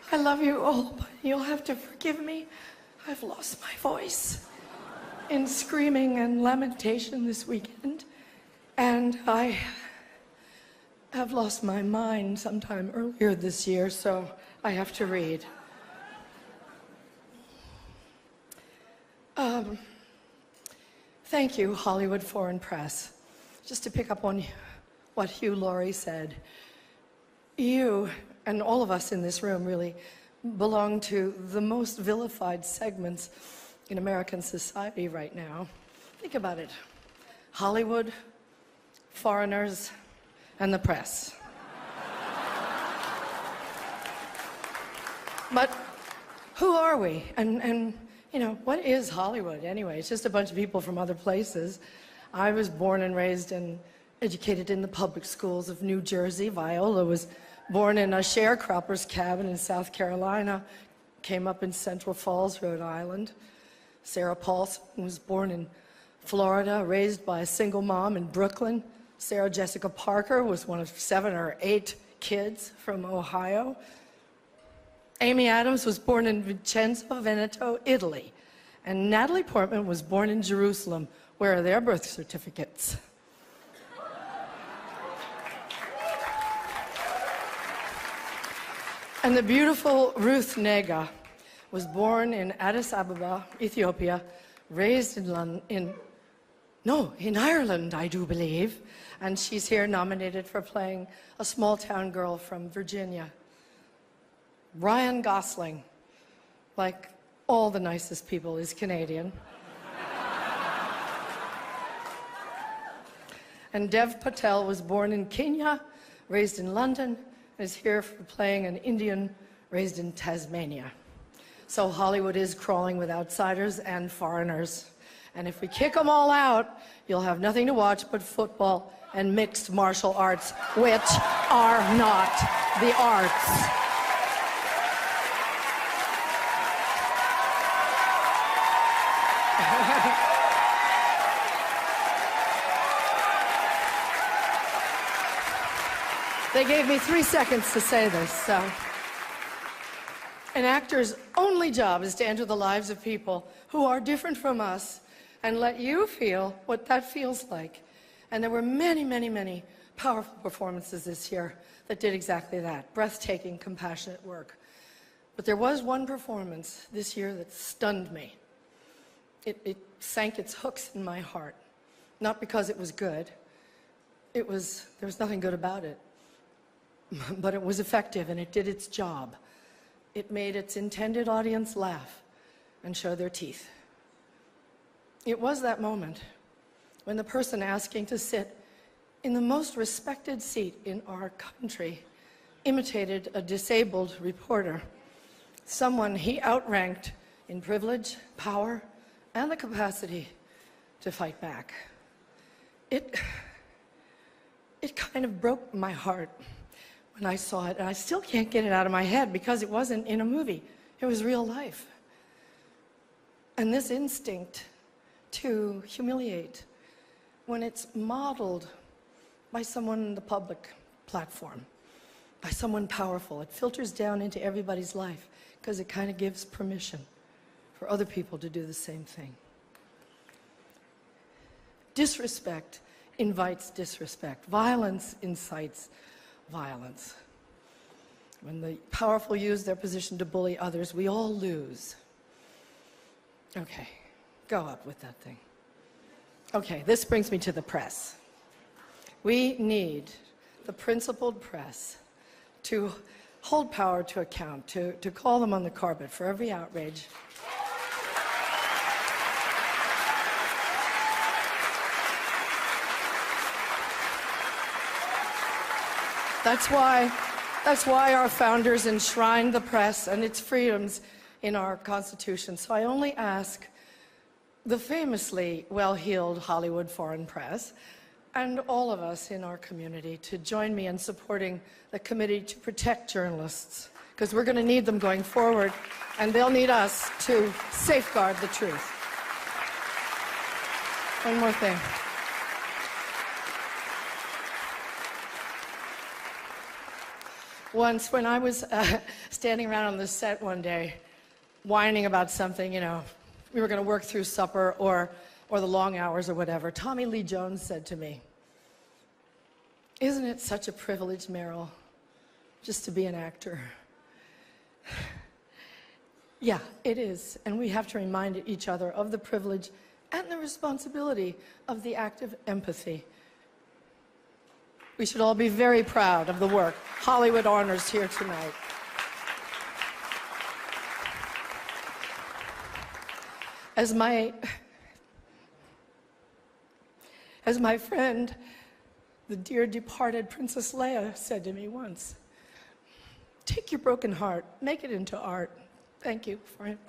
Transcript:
I love you all, but you'll have to forgive me. I've lost my voice in screaming and lamentation this weekend, and I have lost my mind sometime earlier this year, so I have to read. Thank you, Hollywood Foreign Press. Just to pick up on what Hugh Laurie said, you and all of us in this room really belong to the most vilified segments in American society right now. Think about it. Hollywood, foreigners, and the press. But who are we? And you know, what is Hollywood anyway? It's just a bunch of people from other places. I was born and raised and educated in the public schools of New Jersey. Viola was born in a sharecropper's cabin in South Carolina, came up in Central Falls, Rhode Island. Sarah Paulson was born in Florida, raised by a single mom in Brooklyn. Sarah Jessica Parker was one of 7 or 8 kids from Ohio. Amy Adams was born in Vicenza, Veneto, Italy. And Natalie Portman was born in Jerusalem. Where are their birth certificates? And the beautiful Ruth Negga was born in Addis Ababa, Ethiopia, raised in Ireland, I do believe. And she's here nominated for playing a small-town girl from Virginia. Ryan Gosling, like all the nicest people, is Canadian. And Dev Patel was born in Kenya, raised in London, and is here for playing an Indian raised in Tasmania. So Hollywood is crawling with outsiders and foreigners. And if we kick them all out, you'll have nothing to watch but football and mixed martial arts, which are not the arts. They gave me 3 seconds to say this, so. An actor's only job is to enter the lives of people who are different from us and let you feel what that feels like. And there were many, many, many powerful performances this year that did exactly that. Breathtaking, compassionate work. But there was one performance this year that stunned me. It sank its hooks in my heart. Not because it was good. There was nothing good about it. But it was effective and it did its job. It made its intended audience laugh and show their teeth. It was that moment when the person asking to sit in the most respected seat in our country imitated a disabled reporter, someone he outranked in privilege, power, and the capacity to fight back. It kind of broke my heart when I saw it, and I still can't get it out of my head because it wasn't in a movie. It was real life. And this instinct to humiliate, when it's modeled by someone in the public platform, by someone powerful, it filters down into everybody's life because it kind of gives permission for other people to do the same thing. Disrespect invites disrespect. Violence incites violence. When the powerful use their position to bully others, we all lose. Okay, go up with that thing. Okay, this brings me to the press. We need the principled press to hold power to account, to call them on the carpet for every outrage. That's why our founders enshrined the press and its freedoms in our Constitution. So I only ask the famously well-heeled Hollywood Foreign Press and all of us in our community to join me in supporting the Committee to Protect Journalists, because we're going to need them going forward, and they'll need us to safeguard the truth. One more thing. Once when I was standing around on the set one day, whining about something, you know, we were going to work through supper or the long hours or whatever, Tommy Lee Jones said to me, "Isn't it such a privilege, Meryl, just to be an actor?" Yeah, it is, and we have to remind each other of the privilege and the responsibility of the act of empathy. We should all be very proud of the work Hollywood honors here tonight. As my friend, the dear departed Princess Leia, said to me once, "Take your broken heart, make it into art." Thank you for it.